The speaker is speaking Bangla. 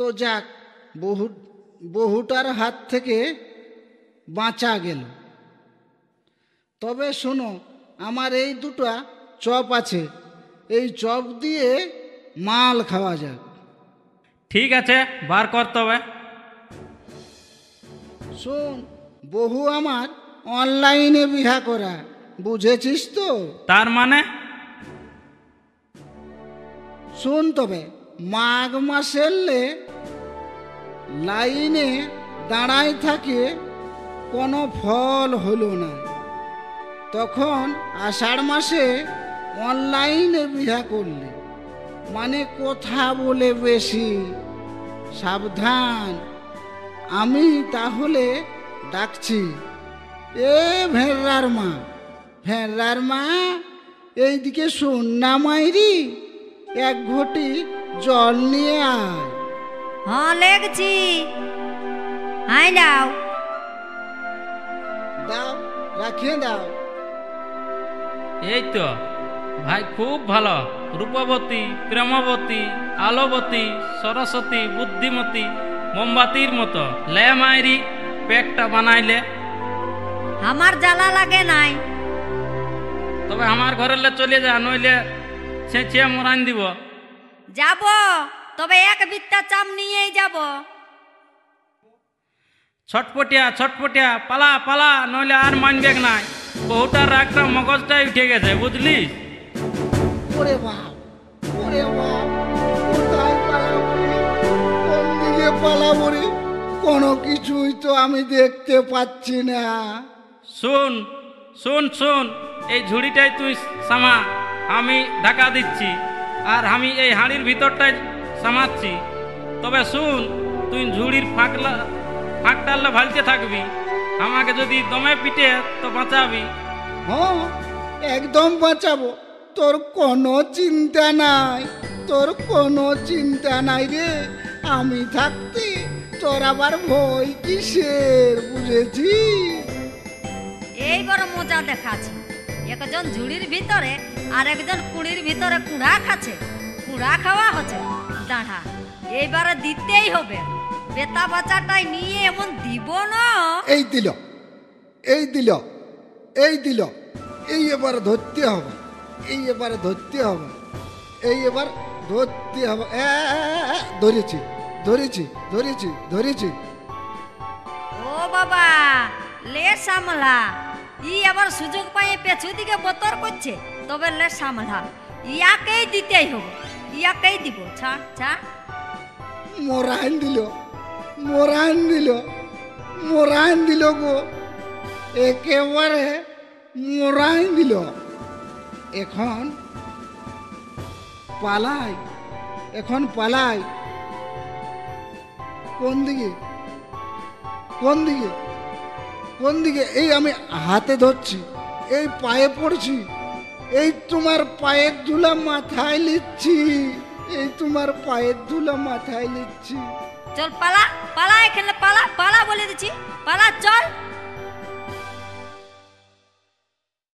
তো যাক, বহুটার হাত থেকে বাঁচা গেল। তবে শোনো, আমার এই দুটো চপ আছে, এই চপ দিয়ে মাল খাওয়া যাক। ঠিক আছে, বার করতে হবে। শোন, বহু আমার অনলাইনে বিহা করা, বুঝেছিস তো? তার মানে? শোন তবে, মাঘ মাসেরলে লাইনে দাঁড়ায় থাকে, কোনো ফল হলো না, তখন আষাঢ় মাসে অনলাইনে বিহা করলে, মানে কথা বলে বেশি, সাবধান। আমি তাহলে ডাকছি, এ ভেড়ার মা, ভেড়ার মা, এইদিকে শোন না মাইরি, এক ঘটি জল নিয়ে আয়। হ্যাঁ, লেগছি। হাই দাও। দাও, রাখিয়ে দাও। এই তো ভাই, খুব ভালো। রূপবতী, প্রেমবতী, আলোবতী, সরস্বতী, বুদ্ধিমতী, মোমবাতির মতো লে মাইরি পেকটা বানাইলে। আমার জ্বালা লাগে নাই। তবে আমার ঘরের চলে যা, নইলে ছেঁচিয়ে মরান দিব। যাব, তবে এক বিত্তা চাম নিয়েই যাব। ছটপটিয়া ছটপটিয়া, পালা পালা, নইলে আর মানবেক নাই। বহুটার রাগটা মগজটাই উঠে গেছে, বুঝলি? ওরে বাপ, ওরে বাপ, কোথায় পালাবো রে? কোন দিকে পালাবো রে? কোনো কিছুই তো আমি দেখতে পাচ্ছি না। শুন শুন শুন, এই ঝুড়িটাই তুই সামা, আমি ঢাকা দিচ্ছি, আর আমি এই হাঁড়ির ভিতরটাই সামাচ্ছি। তবে শুন, তুই ঝুড়ির ফাঁকটালে ভালতে থাকবি, আমাকে যদি দমে পিটে তো বাঁচাবি। হ্যাঁ, একদম বাঁচাবো, তোর কোনো চিন্তা নাই, তোর কোনো চিন্তা নাই রে। আমি থাকতে তোর আবার ভয় কিসের, বুঝেছিস? এই বড় মজা দেখাচ্ছে, একজন ঝুড়ির ভিতরে আর একজন কুড়ির ভিতরে কুড়া খাচ্ছে, কুড়া খাওয়া হচ্ছে। দাঁড়া, এইবারে দিতেই হবে। বেতা বাচ্চাটাই নিয়ে এমন দিব না। এই দিল, এই দিল, এই দিল, এই এবার ধরতে হবে, এই এবার ধরতে হবে, এই এবার ধরতে হবে। ধরেছি ধরেছি ধরেছি ধরেছি। ও বাবা, লে সামলা। ই আবার সুযোগ পাই পেছু দিকে বতর করছে, তবে লে সামলা, ইয়াকেই দিতেই হবে, ইয়াকেই দিব। ছাড় ছাড়। মোরাইন দিল, মোরাইন দিল, মোরাইন দিল গো, একেবারে মোরাইন দিল। এখন পালাই, এখন পালাই। কোন দিকে, কোন দিকে, কোন দিকে? এই আমি হাতে ধরছি, এই পায়ে পড়ছি, এই তোমার পায়ের ধুলা মাথায় লিচ্ছি, এই তোমার পায়ের ধুলা মাথায় লিচ্ছি। চল পালা, পালা, এখানে পালা, পালা বলে দিচ্ছি, পালা চল।